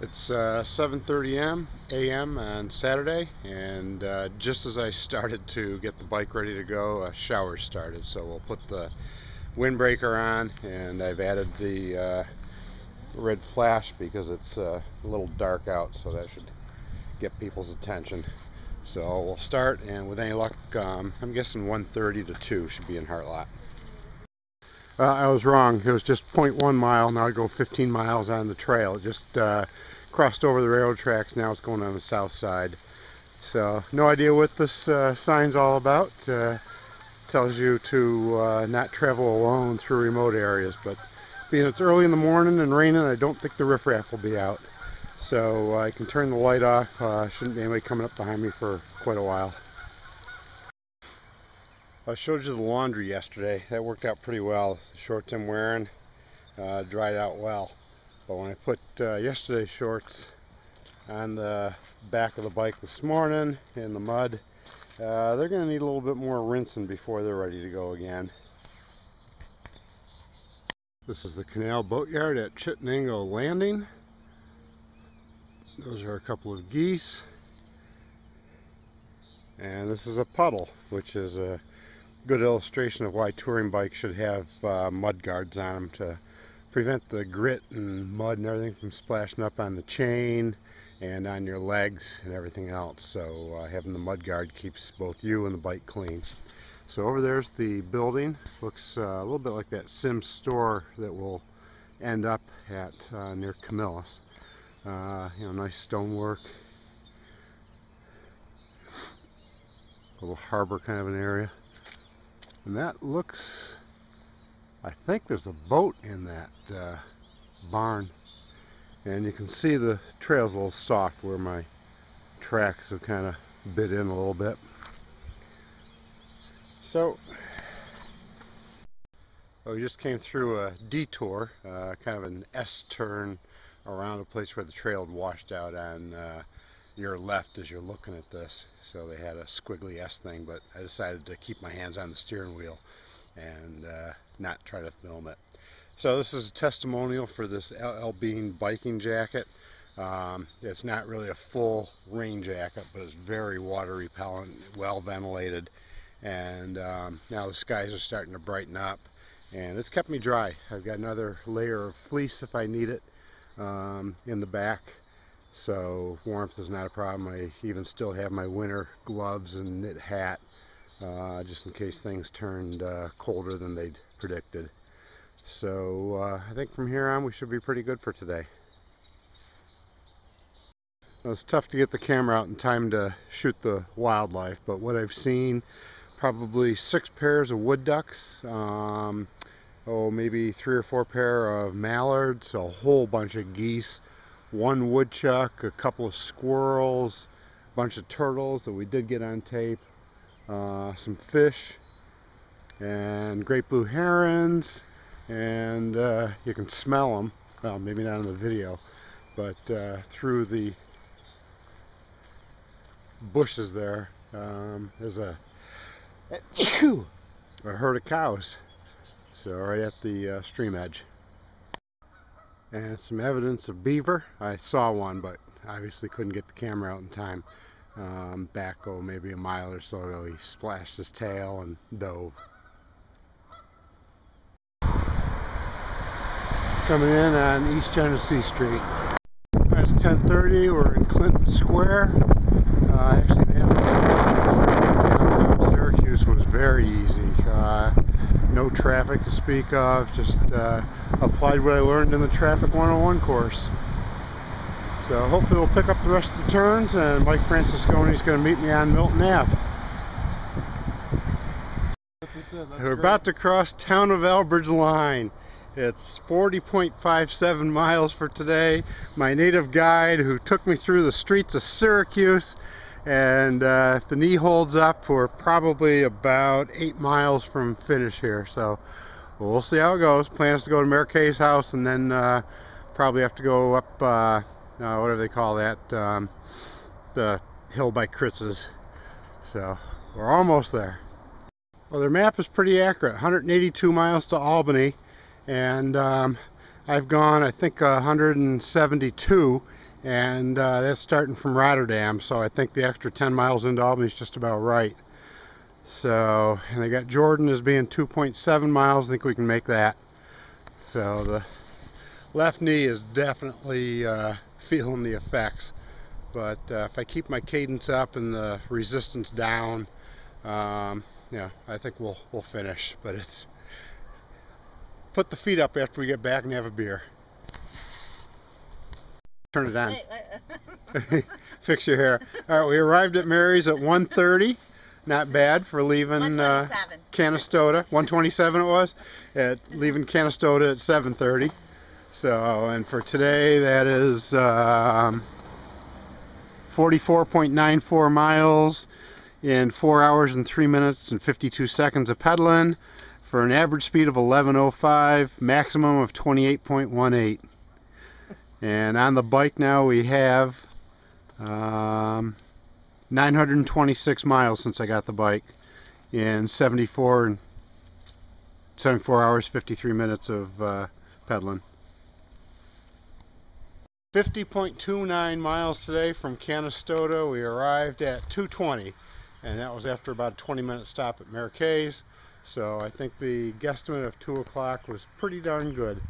It's 7:30 a.m. on Saturday, and just as I started to get the bike ready to go, a shower started. So we'll put the windbreaker on, and I've added the red flash because it's a little dark out, so that should get people's attention. So we'll start, and with any luck, I'm guessing 1:30 to 2 should be in Hart Lot. I was wrong. It was just 0.1 mile. Now I go 15 miles on the trail. It just crossed over the railroad tracks. Now it's going on the south side. So no idea what this sign's all about. Tells you to not travel alone through remote areas. But being it's early in the morning and raining, I don't think the riffraff will be out. So I can turn the light off. Shouldn't be anybody coming up behind me for quite a while. I showed you the laundry yesterday. That worked out pretty well. The shorts I'm wearing dried out well. But when I put yesterday's shorts on the back of the bike this morning in the mud, they're going to need a little bit more rinsing before they're ready to go again. This is the canal boatyard at Chittenango Landing. Those are a couple of geese. And this is a puddle, which is a good illustration of why touring bikes should have mud guards on them to prevent the grit and mud and everything from splashing up on the chain and on your legs and everything else. So having the mud guard keeps both you and the bike clean. So over there's the building. Looks a little bit like that Sims store that will end up at near Camillus. Nice stonework. A little harbor kind of an area. And that looks, I think there's a boat in that barn. And you can see the trail's a little soft where my tracks have kind of bit in a little bit. So, we just came through a detour, kind of an S-turn around a place where the trail had washed out on your left as you're looking at this. So they had a squiggly S thing, but I decided to keep my hands on the steering wheel and not try to film it. So this is a testimonial for this LL Bean biking jacket. It's not really a full rain jacket, but it's very water repellent, well ventilated, and now the skies are starting to brighten up, and it's kept me dry. I've got another layer of fleece if I need it in the back. So warmth is not a problem. I even still have my winter gloves and knit hat just in case things turned colder than they'd predicted. So I think from here on we should be pretty good for today. Well, it's tough to get the camera out in time to shoot the wildlife, but what I've seen, probably 6 pairs of wood ducks, maybe 3 or 4 pair of mallards, a whole bunch of geese, 1 woodchuck, a couple of squirrels, a bunch of turtles that we did get on tape, some fish, and great blue herons, and you can smell them, well, maybe not in the video, but through the bushes there, there's a herd of cows, so right at the stream edge. And some evidence of beaver. I saw one, but obviously couldn't get the camera out in time. Back, maybe a mile or so ago, he splashed his tail and dove. Coming in on East Genesee Street. It's 10:30. We're in Clinton Square. Actually, the downtown Syracuse was very easy. No traffic to speak of. Just applied what I learned in the Traffic 101 course. So hopefully we'll pick up the rest of the turns, and Mike Franciscone is going to meet me on Milton Ave. We're about to cross Town of Elbridge line. It's 40.57 miles for today. My native guide who took me through the streets of Syracuse, and if the knee holds up, we're probably about 8 miles from finish here. So we'll see how it goes. Plan is to go to Mary Kay's house, and then probably have to go up, whatever they call that, the hill by Kritz's. So we're almost there. Well, their map is pretty accurate. 182 miles to Albany, and I've gone, I think, 172, and that's starting from Rotterdam, so I think the extra 10 miles into Albany is just about right. So, and I got Jordan as being 2.7 miles. I think we can make that. So the left knee is definitely feeling the effects, but if I keep my cadence up and the resistance down, yeah, I think we'll finish. But it's put the feet up after we get back and have a beer. Turn it on. Fix your hair. All right, we arrived at Mary's at 1:30. Not bad for leaving Canastota. 1:27 it was. At leaving Canastota at 7:30. So, and for today that is 44.94 miles in 4 hours and 3 minutes and 52 seconds of pedaling for an average speed of 11:05, maximum of 28.18. And on the bike now we have 926 miles since I got the bike in 74 hours 53 minutes of pedaling. 50.29 miles today from Canastota. We arrived at 2:20, and that was after about a 20-minute stop at Marquez. So I think the guesstimate of 2 o'clock was pretty darn good.